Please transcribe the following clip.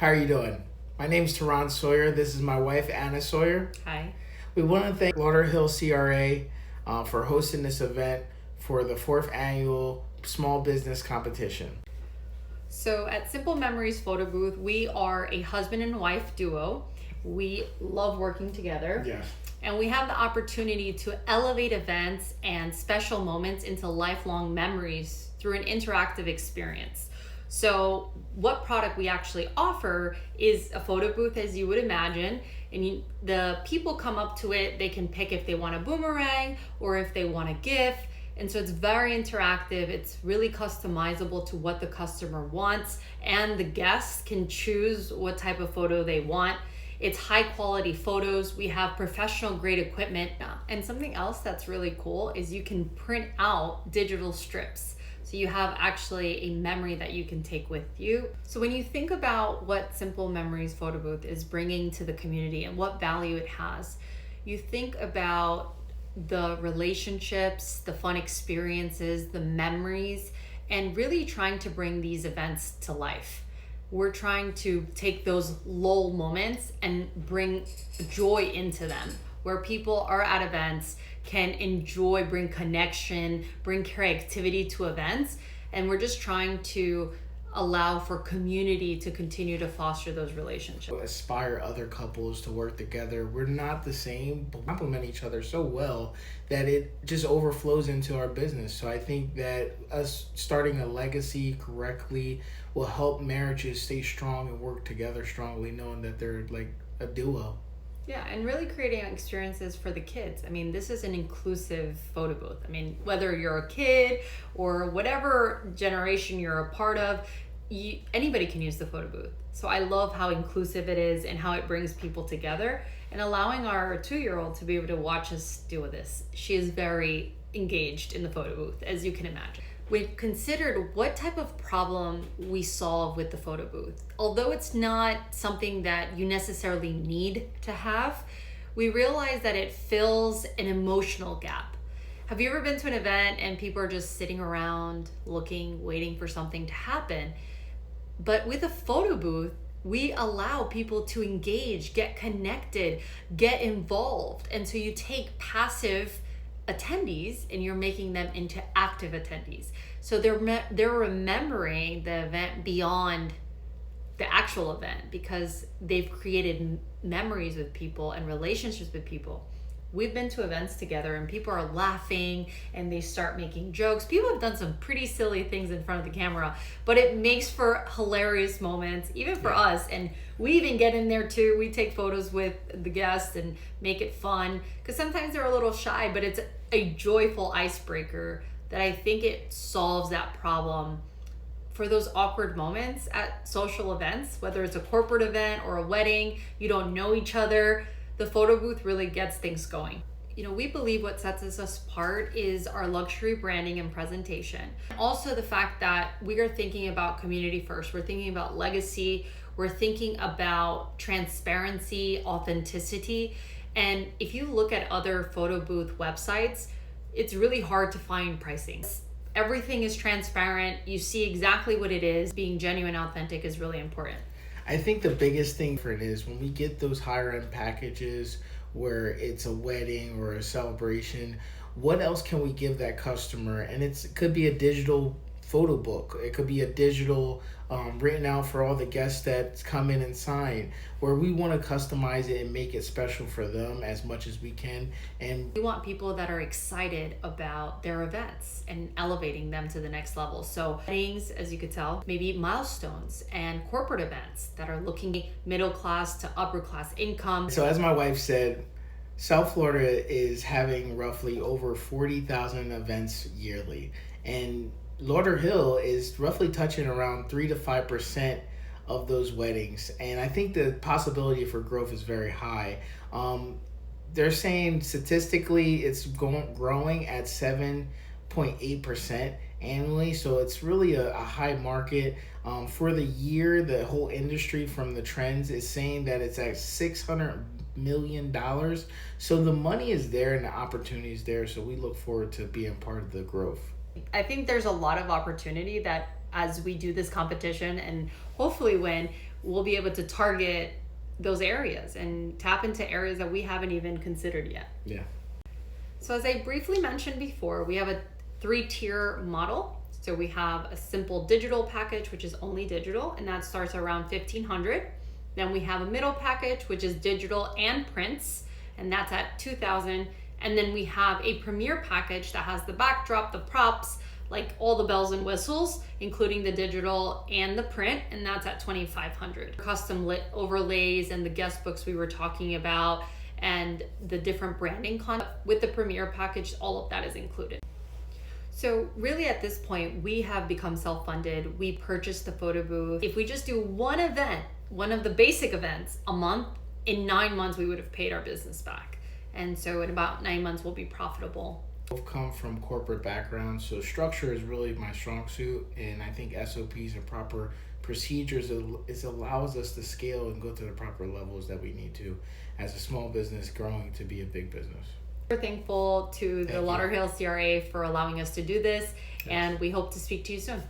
How are you doing? My name's Teron Sawyer. This is my wife, Anna Sawyer. Hi. We want to thank Lauderhill CRA for hosting this event for the 4th annual small business competition. So at Simple Memories Photo Booth, we are a husband and wife duo. We love working together. Yes. And we have the opportunity to elevate events and special moments into lifelong memories through an interactive experience. So what product we actually offer is a photo booth, as you would imagine, and the people come up to it, they can pick if they want a boomerang or if they want a GIF. And so it's very interactive. It's really customizable to what the customer wants, and the guests can choose what type of photo they want. It's high quality photos. We have professional grade equipment. And something else that's really cool is you can print out digital strips. So you have actually a memory that you can take with you. So when you think about what Simple Memories Photo Booth is bringing to the community and what value it has, you think about the relationships, the fun experiences, the memories, and really trying to bring these events to life. We're trying to take those lull moments and bring joy into them, where people are at events, can enjoy, bring connection, bring creativity to events. And we're just trying to allow for community to continue to foster those relationships. Aspire other couples to work together. We're not the same, but we complement each other so well that it just overflows into our business. So I think that us starting a legacy correctly will help marriages stay strong and work together strongly, knowing that they're like a duo. Yeah, and really creating experiences for the kids. I mean, this is an inclusive photo booth. I mean, whether you're a kid or whatever generation you're a part of, anybody can use the photo booth. So I love how inclusive it is and how it brings people together, and allowing our 2-year-old to be able to watch us do this. She is very engaged in the photo booth, as you can imagine. We considered what type of problem we solve with the photo booth. Although it's not something that you necessarily need to have, we realized that it fills an emotional gap. Have you ever been to an event and people are just sitting around looking, waiting for something to happen? But with a photo booth, we allow people to engage, get connected, get involved. And so you take passive attendees and you're making them into active attendees. So they're remembering the event beyond the actual event because they've created memories with people and relationships with people. We've been to events together and people are laughing and they start making jokes. People have done some pretty silly things in front of the camera, but it makes for hilarious moments, even for us. And we even get in there too. We take photos with the guests and make it fun because sometimes they're a little shy, but it's a joyful icebreaker that I think it solves that problem for those awkward moments at social events, whether it's a corporate event or a wedding, you don't know each other. The photo booth really gets things going. You know, we believe what sets us apart is our luxury branding and presentation. Also the fact that we are thinking about community first. We're thinking about legacy. We're thinking about transparency, authenticity. And if you look at other photo booth websites, it's really hard to find pricing. Everything is transparent. You see exactly what it is. Being genuine, authentic is really important. I think the biggest thing for it is when we get those higher end packages where it's a wedding or a celebration, what else can we give that customer? And it could be a digital photo book. It could be a digital written out for all the guests that come in and sign, where we want to customize it and make it special for them as much as we can. And we want people that are excited about their events and elevating them to the next level. So things, as you could tell, maybe milestones and corporate events that are looking middle class to upper class income. So as my wife said, South Florida is having roughly over 40,000 events yearly. And Lauderhill is roughly touching around 3 to 5% of those weddings. And I think the possibility for growth is very high. They're saying statistically it's growing at 7.8% annually. So it's really a high market. For the year, the whole industry from the trends is saying that it's at $600 million. So the money is there and the opportunity is there. So we look forward to being part of the growth. I think there's a lot of opportunity that as we do this competition and hopefully win, we'll be able to target those areas and tap into areas that we haven't even considered yet. Yeah. So as I briefly mentioned before, we have a 3-tier model. So we have a simple digital package, which is only digital, and that starts around $1,500. Then we have a middle package, which is digital and prints, and that's at $2,000. And then we have a premier package that has the backdrop, the props, like all the bells and whistles, including the digital and the print, and that's at $2,500. Custom lit overlays and the guest books we were talking about, and the different branding content with the premier package, all of that is included. So really at this point, we have become self-funded. We purchased the photo booth. If we just do one event, one of the basic events a month, in 9 months, we would have paid our business back. And so in about 9 months, we'll be profitable. Both come from corporate backgrounds, so structure is really my strong suit, and I think SOPs and proper procedures allows us to scale and go to the proper levels that we need to as a small business growing to be a big business. We're thankful to the Lauderhill CRA for allowing us to do this, Yes. and we hope to speak to you soon.